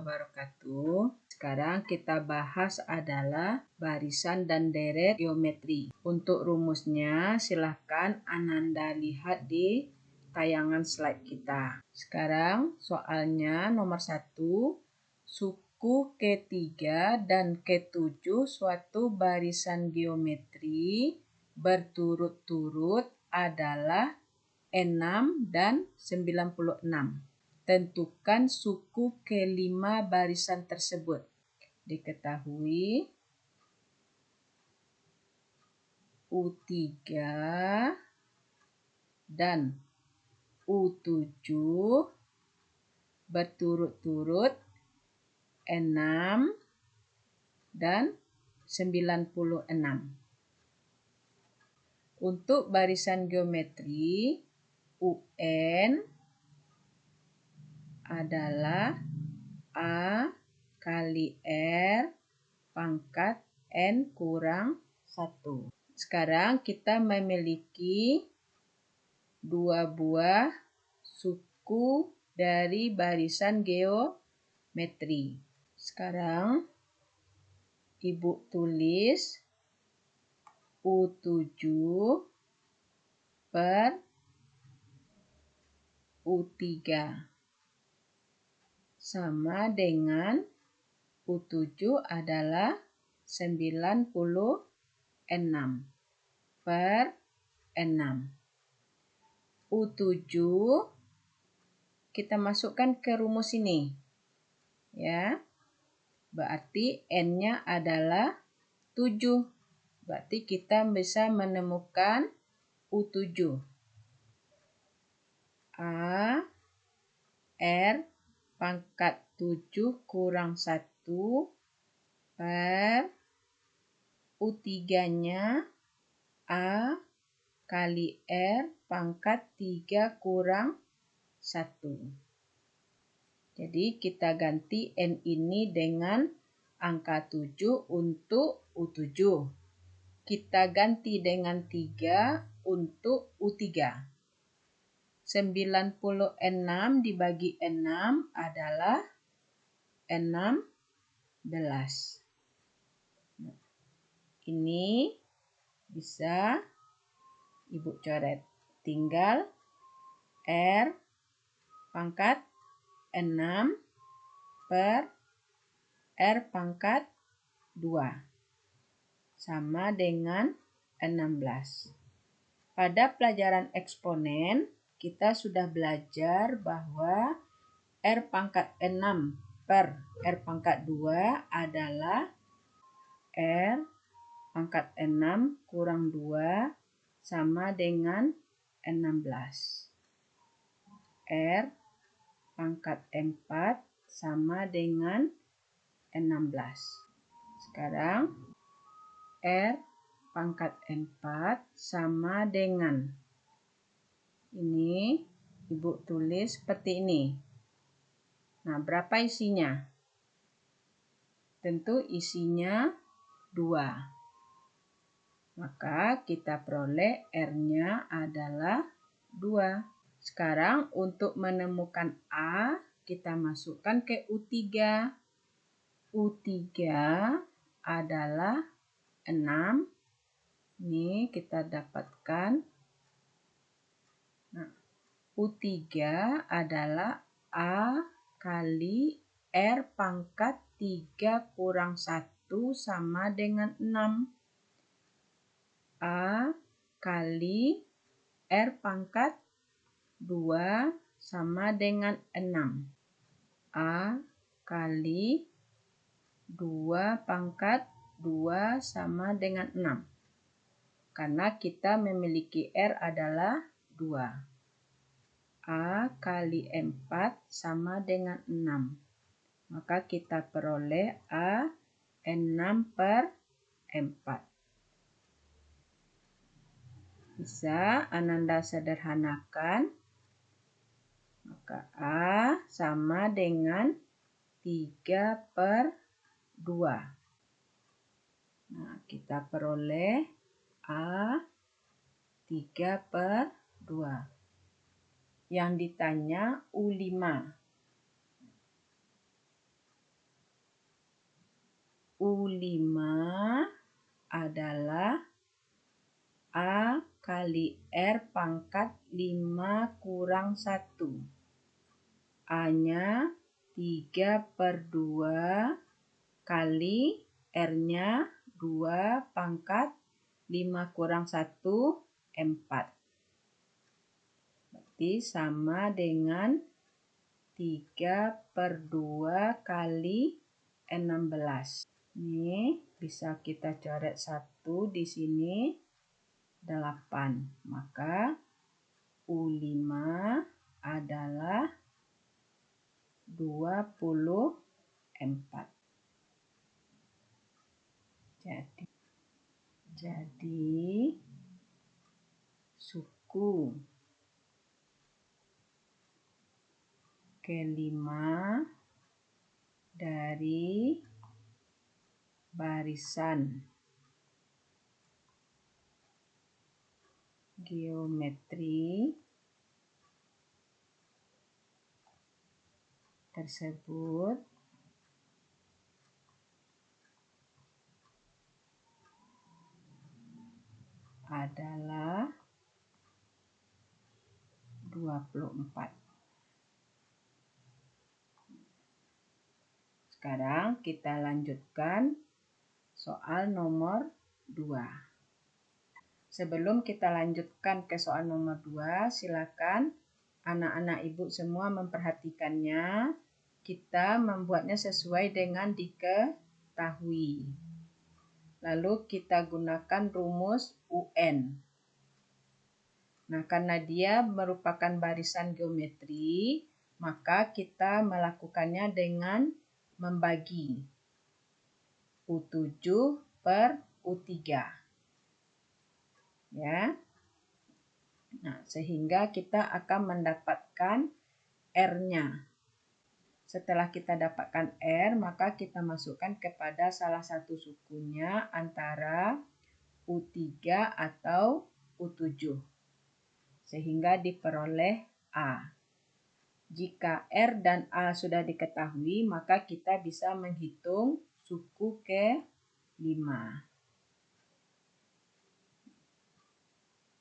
wabarakatuh. Sekarang kita bahas adalah barisan dan deret geometri. Untuk rumusnya silahkan Ananda lihat di tayangan slide kita. Sekarang soalnya nomor 1, suku K3 dan K7 suatu barisan geometri berturut-turut adalah 6 dan 96. Tentukan suku kelima barisan tersebut. Diketahui U3 dan U7 berturut-turut 6 dan 96. Untuk barisan geometri UN adalah A kali R pangkat N kurang 1. Sekarang kita memiliki dua buah suku dari barisan geometri. Sekarang Ibu tulis U7 per U3 sama dengan U7 adalah 96 per 6. U7 kita masukkan ke rumus ini. Ya. Berarti N-nya adalah 7. Berarti kita bisa menemukan U7. A R pangkat 7 kurang 1 per U3-nya A kali R pangkat 3 kurang 1. Jadi kita ganti N ini dengan angka 7 untuk U7. Kita ganti dengan 3 untuk U3. 96 dibagi 6 adalah 16. Ini bisa Ibu coret. Tinggal R pangkat 6 per R pangkat 2 sama dengan 16. Pada pelajaran eksponen kita sudah belajar bahwa R pangkat 6 per R pangkat 2 adalah R pangkat 6 kurang 2 sama dengan 16. R pangkat 4 sama dengan 16. Sekarang R pangkat 4 sama dengan ini Ibu tulis seperti ini. Nah, berapa isinya? Tentu isinya 2. Maka kita peroleh R-nya adalah 2. Sekarang untuk menemukan A, kita masukkan ke U3. U3 adalah 6. Ini kita dapatkan. Nah, U3 adalah A kali R pangkat 3 kurang 1 sama dengan 6. A kali R pangkat 2 sama dengan 6. A kali 2 pangkat 2 sama dengan 6. Karena kita memiliki R adalah 2. A kali 4 sama dengan 6. Maka kita peroleh A 6 per 4. Bisa Ananda sederhanakan. Maka A sama dengan 3 per 2. Nah, kita peroleh A 3 per 2. Yang ditanya U5. U5 adalah A kali R pangkat 5 kurang 1. A-nya 3/2 kali R-nya 2 pangkat 5 kurang 1, 4. Berarti sama dengan 3/2 kali 16. Ini bisa kita coret 1 di sini, 8. Maka U5 adalah 24. Jadi suku kelima dari barisan geometri tersebut adalah 24. Sekarang kita lanjutkan soal nomor 2. Sebelum kita lanjutkan ke soal nomor 2, silakan anak-anak ibu semua memperhatikannya. Kita membuatnya sesuai dengan diketahui. Lalu kita gunakan rumus UN. Nah, karena dia merupakan barisan geometri, maka kita melakukannya dengan membagi U7 per U3. Ya. Nah, sehingga kita akan mendapatkan R-nya. Setelah kita dapatkan R, maka kita masukkan kepada salah satu sukunya antara U3 atau U7. Sehingga diperoleh A. Jika R dan A sudah diketahui, maka kita bisa menghitung suku ke-5.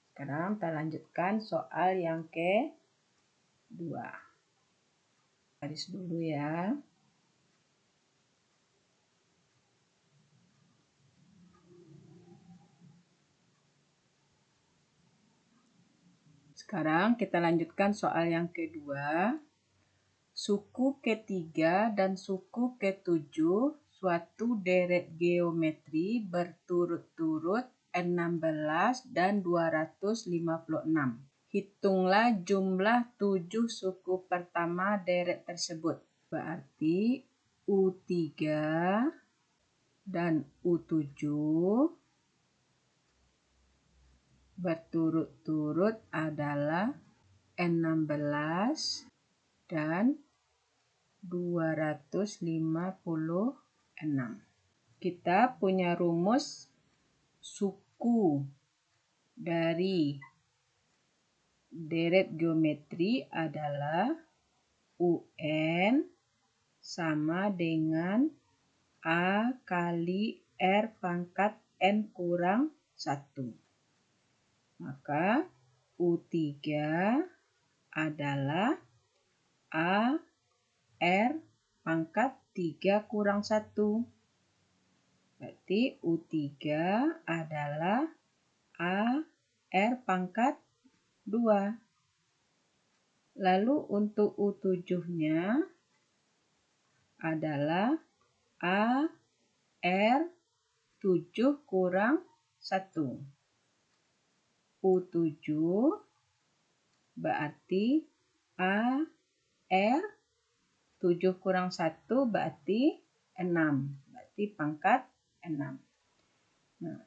Sekarang kita lanjutkan soal yang ke-2. Garis dulu ya. Sekarang kita lanjutkan soal yang kedua. Suku ke-3 dan suku ke-7 suatu deret geometri berturut-turut 16 dan 256. Hitunglah jumlah 7 suku pertama deret tersebut. Berarti U3 dan U7 berturut-turut adalah 16 dan 256. Kita punya rumus suku dari deret geometri adalah UN sama dengan A kali R pangkat N kurang 1. Maka U3 adalah A R pangkat 3 kurang 1. Berarti U3 adalah A R pangkat 2. Lalu untuk U7-nya adalah A R 7 kurang 1. U7 berarti A R 7 kurang 1 berarti 6. Berarti pangkat 6. Nah,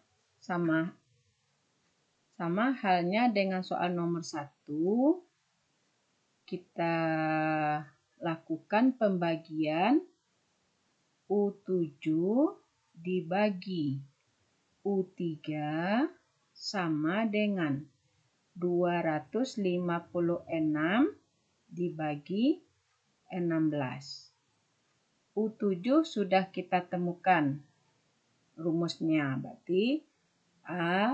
sama halnya dengan soal nomor 1. Kita lakukan pembagian U7 dibagi U3 sama dengan 256 dibagi 16. U7 sudah kita temukan rumusnya. Berarti A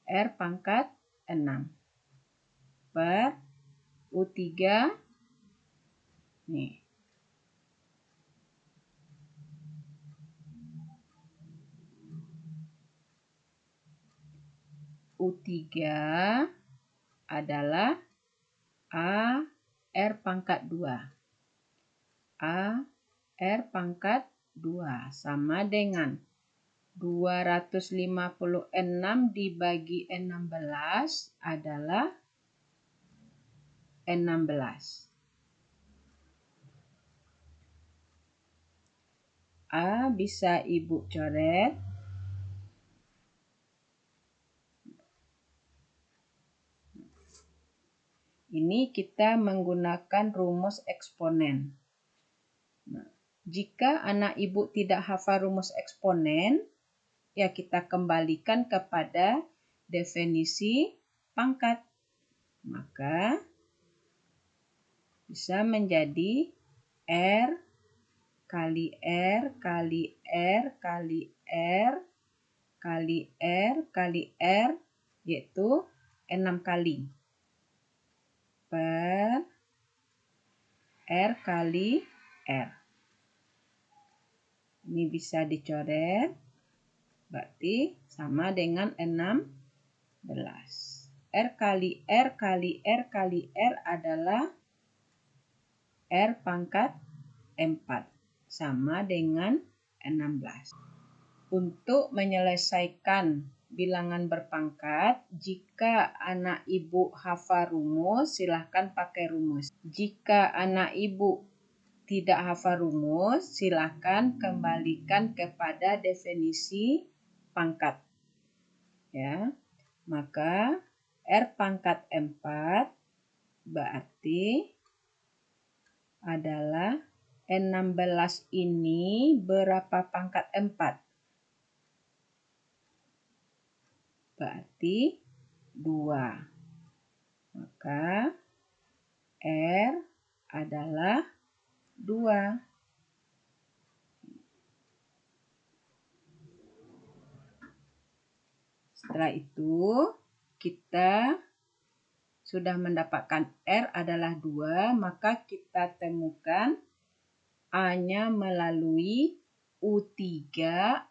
R pangkat 6 per U3 nih. U3 adalah A R pangkat 2. A R pangkat 2 sama dengan 256 dibagi 16 adalah 16. A bisa Ibu coret. Ini kita menggunakan rumus eksponen. Nah, jika anak Ibu tidak hafal rumus eksponen, ya kita kembalikan kepada definisi pangkat. Maka bisa menjadi R kali R kali R kali R kali R kali R, yaitu 6 kali. Per R kali R. Ini bisa dicoret. Berarti sama dengan 16. R kali R kali R kali R adalah R pangkat 4. Sama dengan 16. Untuk menyelesaikan bilangan berpangkat, jika anak Ibu hafal rumus, silahkan pakai rumus. Jika anak Ibu tidak hafal rumus, silahkan kembalikan kepada definisi pangkat. Ya, maka R pangkat 4 berarti adalah 16 ini berapa pangkat 4? Berarti 2. Maka R adalah 2. Setelah itu kita sudah mendapatkan R adalah 2, maka kita temukan A-nya melalui U3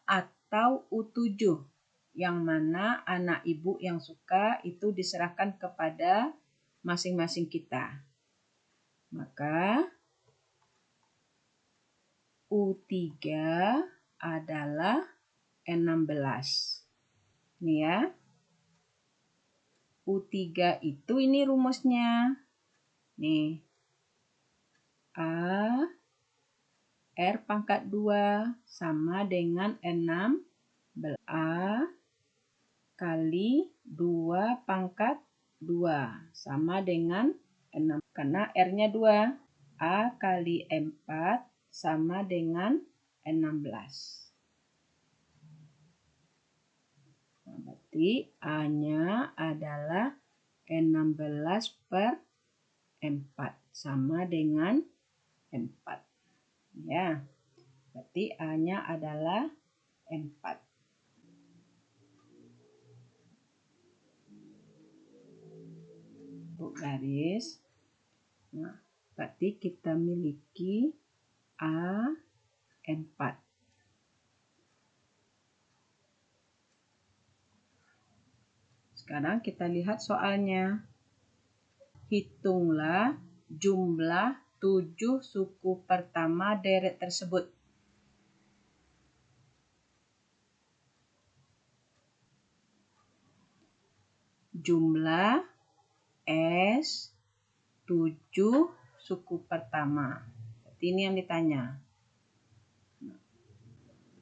atau U7. Yang mana anak Ibu yang suka itu diserahkan kepada masing-masing kita. Maka U3 adalah 16. Ini ya. U3 itu ini rumusnya. Nih. A R pangkat 2 sama dengan 6. A kali 2 pangkat 2 sama dengan 6. Karena R-nya 2. A kali 4 sama dengan 16. Nah, berarti A-nya adalah 16 per 4 sama dengan 4. Ya, berarti A-nya adalah 4. Garis. Nah, berarti kita miliki A4. Sekarang kita lihat soalnya. Hitunglah jumlah 7 suku pertama deret tersebut. Jumlah S 7 suku pertama. Ini yang ditanya.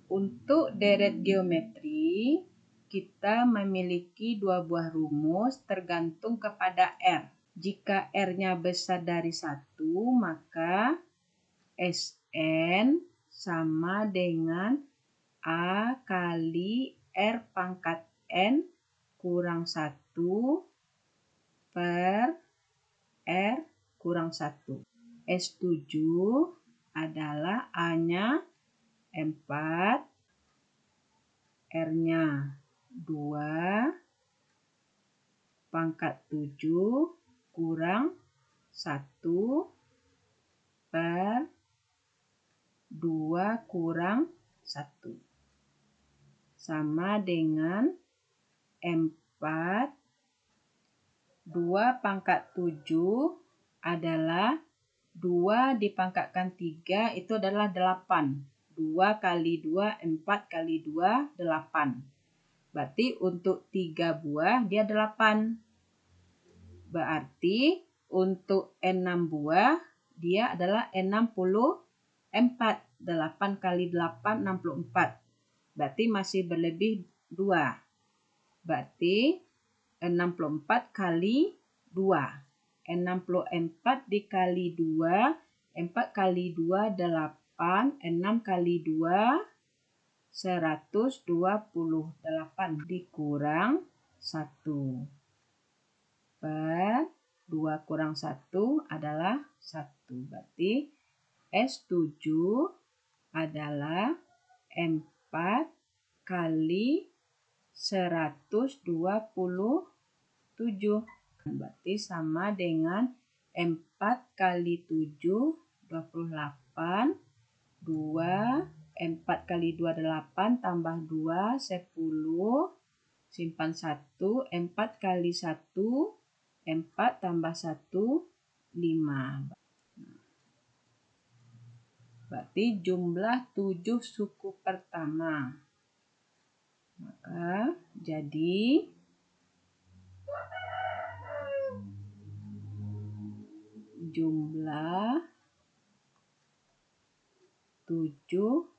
Untuk deret geometri, kita memiliki 2 buah rumus tergantung kepada R. Jika R-nya besar dari 1, maka Sn sama dengan A kali R pangkat N kurang 1 per R kurang 1. S7 adalah A-nya 4 R-nya 2 pangkat 7 kurang 1 per 2 kurang 1. Sama dengan 4. 2 pangkat 7 adalah 2 dipangkatkan 3 itu adalah 8. 2 kali 2, 4 kali 2, 8. Berarti untuk 3 buah dia 8. Berarti untuk 6 buah dia adalah 64. 8 kali 8, 64. Berarti masih berlebih 2. Berarti 64 kali 2. 64 dikali 2, 4 kali 2, 8. 6 kali 2, 128 dikurang 1 per 2 kurang 1 adalah 1. Berarti S7 adalah 4 kali 127. Berarti sama dengan 4 kali 7, 28. 2, 4 kali 2, 8, tambah 2, 10. Simpan 1, 4 kali 1, 4 tambah 1, 5. Berarti jumlah 7 suku pertama. Maka jadi jumlah 7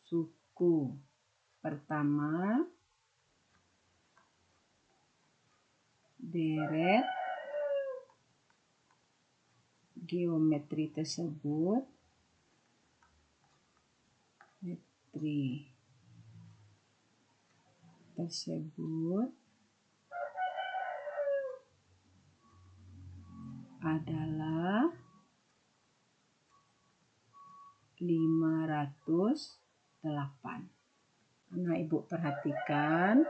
suku pertama deret geometri tersebut adalah 508. Nah, Ibu perhatikan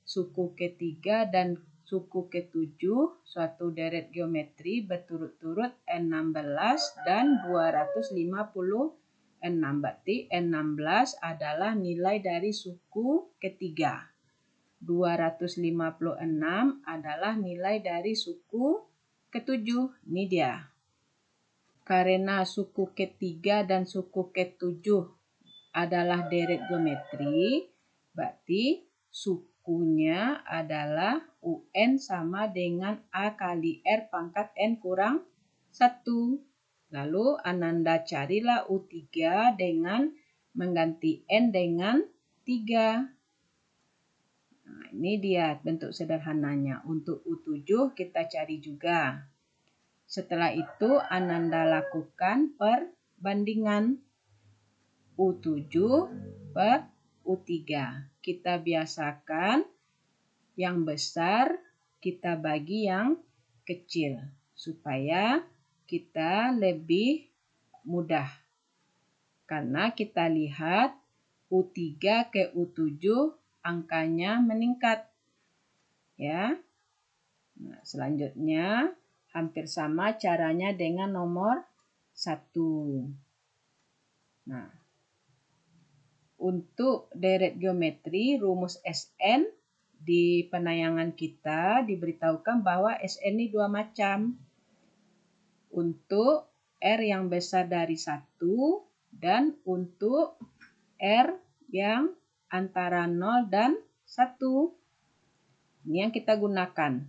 suku ketiga dan suku ketujuh suatu deret geometri berturut-turut 16 dan 256. Berarti 16 adalah nilai dari suku ketiga. 256 adalah nilai dari suku ketujuh. Ini dia. Karena suku ketiga dan suku ketujuh adalah deret geometri, berarti sukunya adalah UN sama dengan A kali R pangkat N kurang 1. Lalu Ananda carilah U3 dengan mengganti N dengan 3. Nah, ini dia bentuk sederhananya. Untuk U7 kita cari juga. Setelah itu Ananda lakukan perbandingan U7 per U3. Kita biasakan yang besar kita bagi yang kecil supaya kita lebih mudah. Karena kita lihat U3 ke U7 angkanya meningkat. Ya. Nah, selanjutnya hampir sama caranya dengan nomor 1. Nah, untuk deret geometri rumus SN di penayangan kita diberitahukan bahwa SN ini 2 macam. Untuk R yang besar dari 1 dan untuk R yang antara 0 dan 1. Ini yang kita gunakan.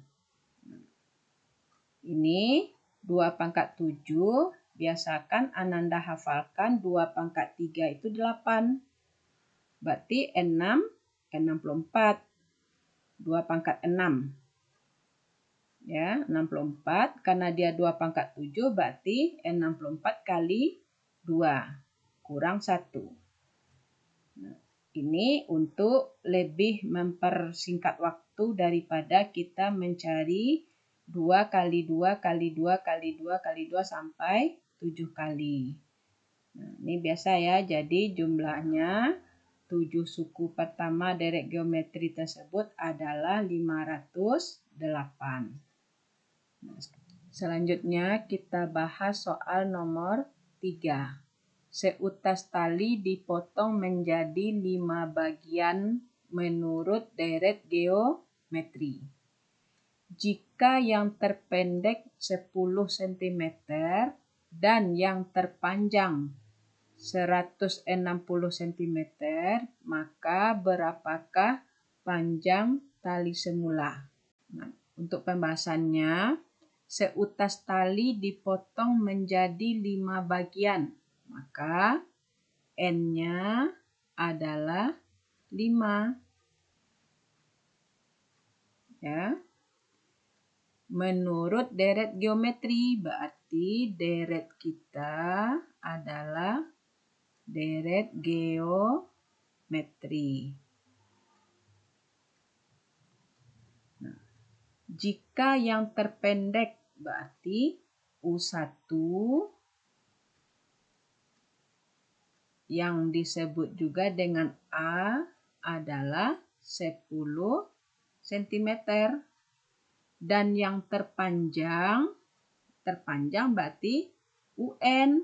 Ini 2 pangkat 7. Biasakan Ananda hafalkan 2 pangkat 3 itu 8. Berarti 6, 64. 2 pangkat 6. Ya, 64. Karena dia 2 pangkat 7, berarti 64 kali 2. Kurang 1. Nah, ini untuk lebih mempersingkat waktu daripada kita mencari 2 kali 2 kali 2 kali 2 kali 2 sampai 7 kali. Nah, ini biasa ya. Jadi jumlahnya 7 suku pertama deret geometri tersebut adalah 508. Selanjutnya kita bahas soal nomor 3. Seutas tali dipotong menjadi 5 bagian menurut deret geometri. Jika yang terpendek 10 cm dan yang terpanjang 160 cm, maka berapakah panjang tali semula? Nah, untuk pembahasannya, seutas tali dipotong menjadi 5 bagian, maka N-nya adalah 5. Ya. Menurut deret geometri, berarti deret kita adalah deret geometri. Nah, jika yang terpendek berarti U1 yang disebut juga dengan A adalah 10 cm. Dan yang terpanjang berarti UN.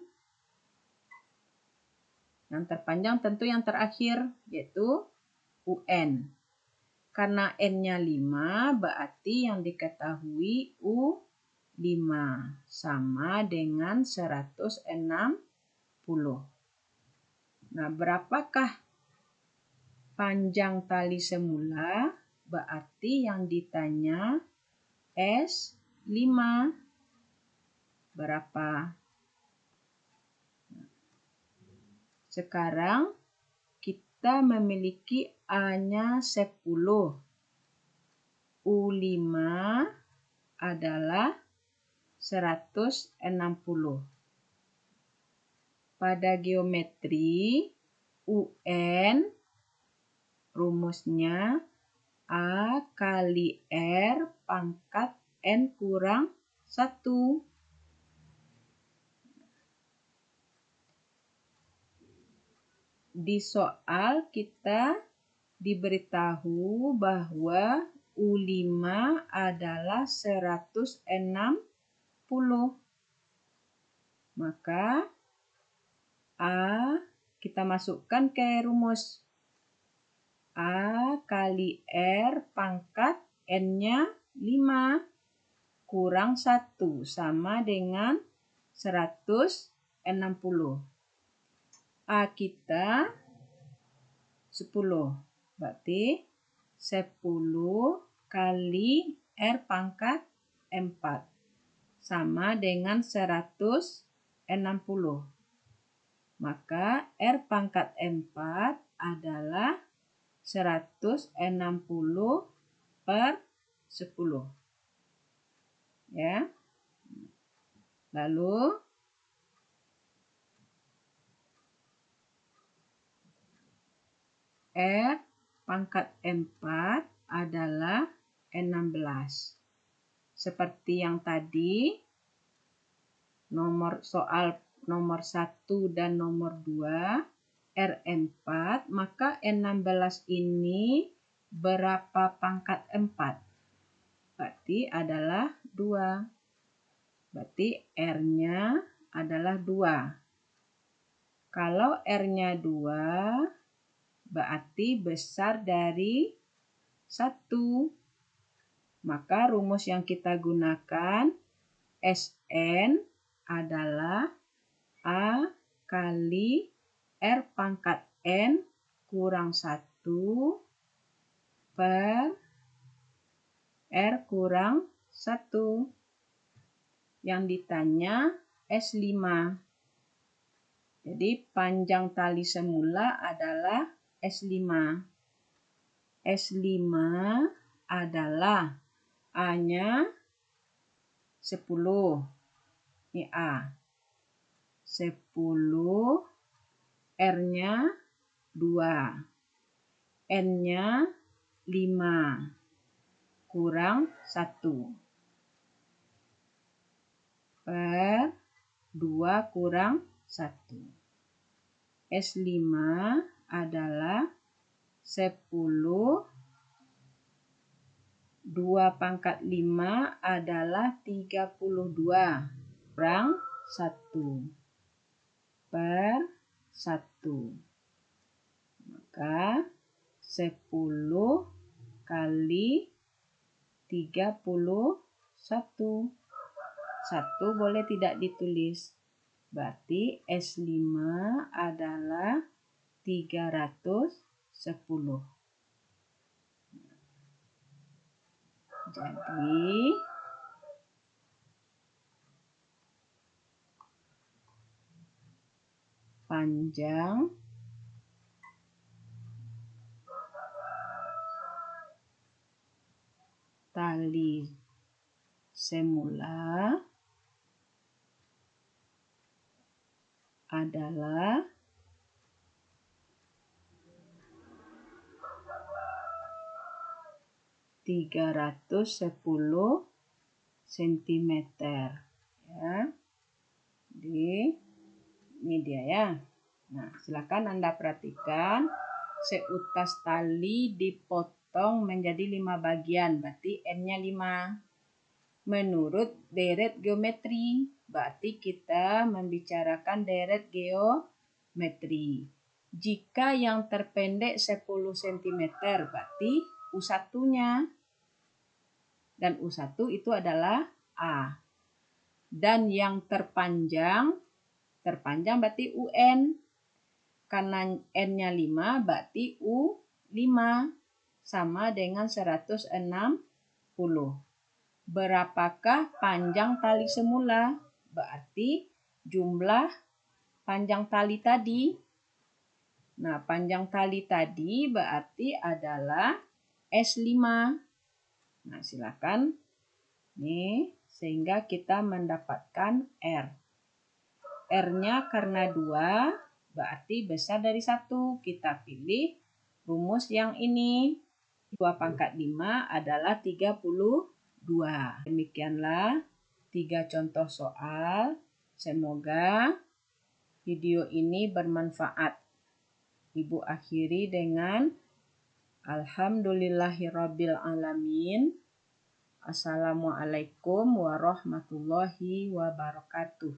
Yang terpanjang tentu yang terakhir, yaitu UN. Karena N-nya 5, berarti yang diketahui U5 sama dengan 160. Nah, berapakah panjang tali semula? Berarti yang ditanya S5. Berapa? Sekarang kita memiliki A-nya 10. U5 adalah 160. Pada geometri, UN rumusnya A kali R pangkat N kurang 1. Di soal kita diberitahu bahwa U5 adalah 160. Maka A kita masukkan ke rumus. A kali R pangkat N-nya 5 kurang 1 sama dengan 160. A kita 10. Berarti 10 kali R pangkat 4 sama dengan 160. Maka R pangkat 4 adalah 160 per 10. Ya. Lalu R pangkat 4 adalah 16. Seperti yang tadi, soal nomor 1 dan nomor 2, R4, maka N16 ini berapa pangkat 4? Berarti adalah 2. Berarti R-nya adalah 2. Kalau R-nya 2, berarti besar dari 1. Maka rumus yang kita gunakan Sn adalah A kali R pangkat N kurang 1 per R kurang 1. Yang ditanya S5. Jadi panjang tali semula adalah S5. S5 adalah A-nya 10. Ini A. 10. R-nya 2. N-nya 5. Kurang 1. Per 2 kurang 1. S5 adalah 10. 2 pangkat 5 adalah 32. Kurang 1 per 1. Maka 10 kali 31. 1 boleh tidak ditulis. Berarti S5 adalah 310. Jadi panjang tali semula adalah 310 cm. Ya. Ini dia ya. Nah, silakan Anda perhatikan. Seutas tali dipotong menjadi 5 bagian, berarti N-nya 5. Menurut deret geometri, berarti kita membicarakan deret geometri. Jika yang terpendek 10 cm, berarti U1-nya. Dan U1 itu adalah A. Dan yang terpanjang berarti UN. Karena N-nya 5, berarti U5 sama dengan 160. Berapakah panjang tali semula? Berarti jumlah panjang tali tadi. Nah, panjang tali tadi berarti adalah S5. Nah, silakan. Nih, sehingga kita mendapatkan R. R-nya karena 2, berarti besar dari 1. Kita pilih rumus yang ini. 2 pangkat 5 adalah 32. Demikianlah 3 contoh soal. Semoga video ini bermanfaat. Ibu akhiri dengan Alhamdulillahirabbil alamin. Assalamualaikum warahmatullahi wabarakatuh.